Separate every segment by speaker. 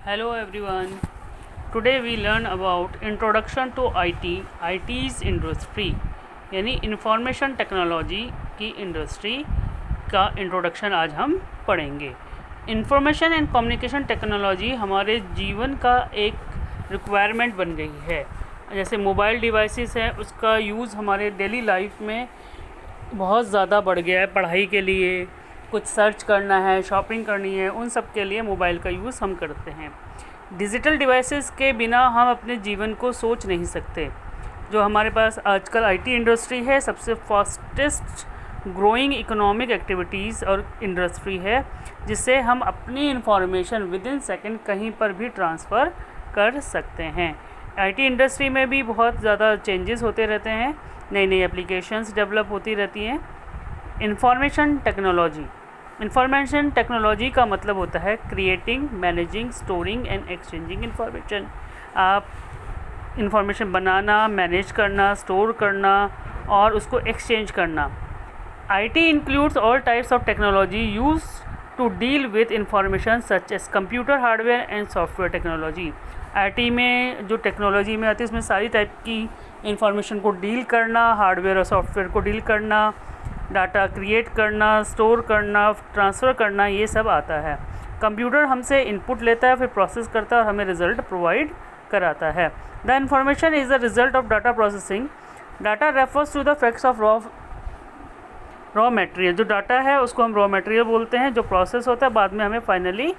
Speaker 1: Hello everyone. Today we learn about introduction to IT, IT's industry यानी information technology की industry का introduction आज हम पढ़ेंगे। इंफॉर्मेशन एंड कम्युनिकेशन टेक्नोलॉजी हमारे जीवन का एक रिक्वायरमेंट बन गई है। जैसे मोबाइल डिवाइसेस हैं, उसका यूज़ हमारे डेली लाइफ में बहुत ज़्यादा बढ़ गया है। पढ़ाई के लिए, कुछ सर्च करना है, शॉपिंग करनी है, उन सब के लिए मोबाइल का यूज़ हम करते हैं। डिजिटल डिवाइसेस के बिना हम अपने जीवन को सोच नहीं सकते। जो हमारे पास आजकल आईटी इंडस्ट्री है, सबसे फास्टेस्ट ग्रोइंग इकोनॉमिक एक्टिविटीज़ और इंडस्ट्री है, जिससे हम अपनी इंफॉर्मेशन विद इन सेकेंड कहीं पर भी ट्रांसफ़र कर सकते हैं। आईटी इंडस्ट्री में भी बहुत ज़्यादा चेंजेस होते रहते हैं, नई नई एप्लीकेशंस डेवलप होती रहती हैं। इंफॉर्मेशन टेक्नोलॉजी का मतलब होता है creating, managing, storing and exchanging information. आप इंफॉर्मेशन बनाना, मैनेज करना, स्टोर करना और उसको एक्सचेंज करना। IT includes all types of technology use to deal with information such as computer hardware and software technology. IT में जो टेक्नोलॉजी में आती है, उसमें सारी टाइप की इंफॉर्मेशन को डील करना, हार्डवेयर और सॉफ्टवेयर को डील करना, डाटा क्रिएट करना, स्टोर करना, ट्रांसफ़र करना, ये सब आता है। कंप्यूटर हमसे इनपुट लेता है, फिर प्रोसेस करता है और हमें रिज़ल्ट प्रोवाइड कराता है। The information is the result of data processing. Data refers to the facts of raw material. जो डाटा है उसको हम रॉ मटेरियल बोलते हैं, जो प्रोसेस होता है, बाद में हमें फाइनली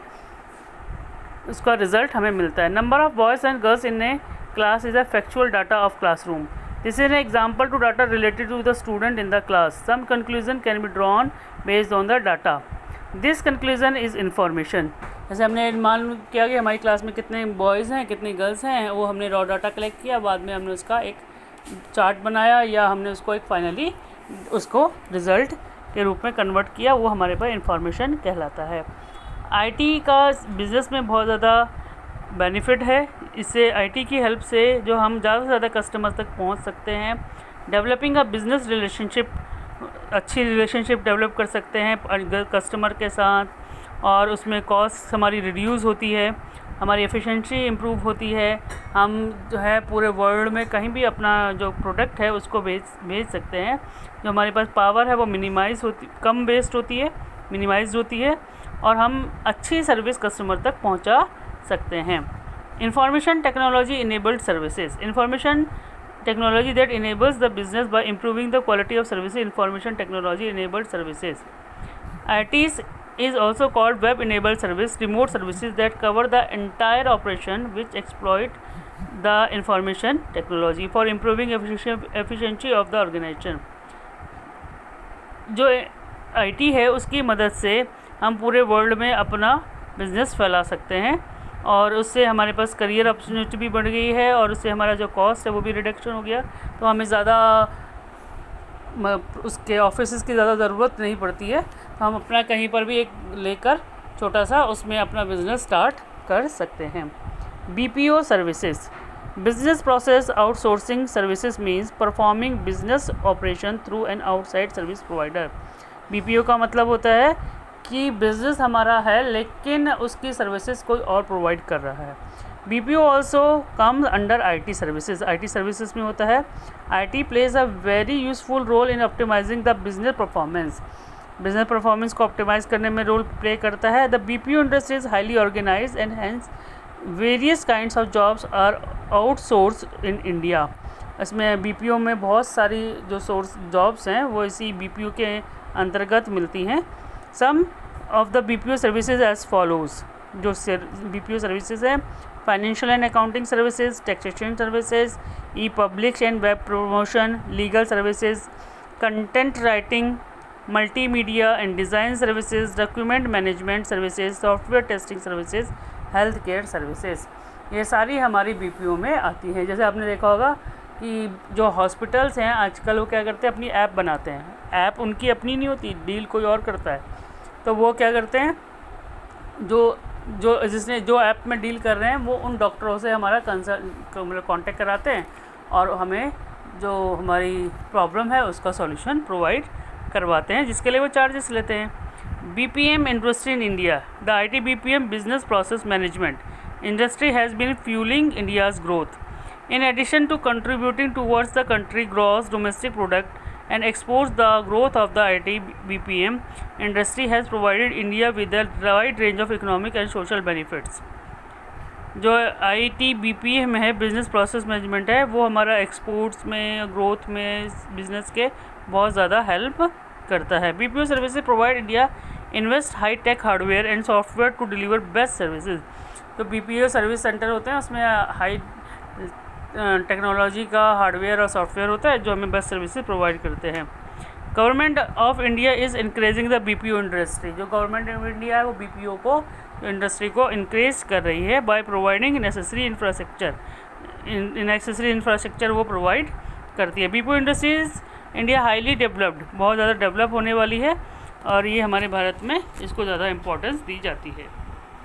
Speaker 1: उसका रिज़ल्ट हमें मिलता है। Number of boys and girls in A class is a factual data of classroom. This is an example to data related to the student in the class. Some conclusion can be drawn based on the data. This conclusion is information. जैसे हमने मान किया कि हमारी class में कितने boys हैं, कितने गर्ल्स हैं, वो हमने रॉ डाटा कलेक्ट किया, बाद में हमने उसका एक चार्ट बनाया या हमने उसको एक फाइनली उसको रिज़ल्ट के रूप में कन्वर्ट किया, वो हमारे पास इंफॉर्मेशन कहलाता है। आईटी का बिज़नेस में बहुत ज़्यादा बेनिफिट है। इससे आईटी की हेल्प से जो हम ज़्यादा से ज़्यादा कस्टमर तक पहुंच सकते हैं। डेवलपिंग अ बिज़नेस रिलेशनशिप, अच्छी रिलेशनशिप डेवलप कर सकते हैं कस्टमर के साथ, और उसमें कॉस्ट हमारी रिड्यूस होती है, हमारी एफिशिएंसी इम्प्रूव होती है। हम जो है पूरे वर्ल्ड में कहीं भी अपना जो प्रोडक्ट है उसको भेज सकते हैं। जो हमारे पास पावर है वो कम वेस्ट होती है, मिनिमाइज होती है, और हम अच्छी सर्विस कस्टमर तक पहुँचा सकते हैं। Information technology enabled services. Information technology that enables the business by improving the quality of services. Information technology enabled services. ITs is also called web enabled service, remote services that cover the entire operation which exploit the information technology for improving efficiency of the organization. जो IT है उसकी मदद से हम पूरे world में अपना business फैला सकते हैं, और उससे हमारे पास करियर अपॉर्चुनिटी भी बढ़ गई है, और उससे हमारा जो कॉस्ट है वो भी रिडक्शन हो गया। तो हमें ज़्यादा उसके ऑफिस की ज़्यादा ज़रूरत नहीं पड़ती है। तो हम अपना कहीं पर भी एक लेकर छोटा सा उसमें अपना बिज़नेस स्टार्ट कर सकते हैं। BPO services, business process outsourcing services means performing business operation through an outside service provider. BPO का मतलब होता है कि बिज़नेस हमारा है लेकिन उसकी सर्विसेज कोई और प्रोवाइड कर रहा है। BPO also comes under IT services. IT services में होता है IT plays a very useful role in optimising the business performance. Business performance को ऑप्टिमाइज़ करने में रोल प्ले करता है। The BPO industry is highly organised and hence various kinds of jobs are outsource in India. इसमें BPO में बहुत सारी जो सोर्स जॉब्स हैं वो इसी BPO के अंतर्गत मिलती हैं। Some of the BPO services as follows. जो BPO सर्विसेज हैं, financial and accounting services, taxation services, e publish and web promotion, legal services, content writing, multimedia and design services, document management services, software testing services, health care services, ये सारी हमारी BPO में आती हैं। जैसे आपने देखा होगा कि जो हॉस्पिटल्स हैं आजकल वो क्या करते हैं, अपनी ऐप बनाते हैं। ऐप उनकी अपनी नहीं होती, डील कोई और करता है। तो वो क्या करते हैं, जो ऐप में डील कर रहे हैं वो उन डॉक्टरों से हमारा मतलब कांटेक्ट कराते हैं, और हमें जो हमारी प्रॉब्लम है उसका सॉल्यूशन प्रोवाइड करवाते हैं, जिसके लिए वो चार्जेस लेते हैं। BPM industry in India, the IT BPM business process management Industry has been fueling India's growth. In addition to contributing towards the country gross domestic product and exports the growth of the IT BPM, industry has provided India with a wide range of economic and social benefits. जो IT BPM है, business process management है, वो हमारा exports में, growth में, business के बहुत ज़्यादा हेल्प करता है. BPO services provide India invest high tech hardware and software to deliver best services. तो BPO सर्विस सेंटर होते हैं, उसमें हाई टेक्नोलॉजी का हार्डवेयर और सॉफ्टवेयर होता है जो हमें बेस्ट सर्विसेज प्रोवाइड करते हैं. Government of India is increasing the BPO industry. जो गवर्नमेंट ऑफ इंडिया है वो BPO को, इंडस्ट्री को इंक्रीज कर रही है by providing necessary infrastructure. Necessary infrastructure वो प्रोवाइड करती है. BPO industries India highly developed, बहुत ज़्यादा डेवलप होने वाली है और ये हमारे भारत में इसको ज़्यादा इम्पोर्टेंस दी जाती है.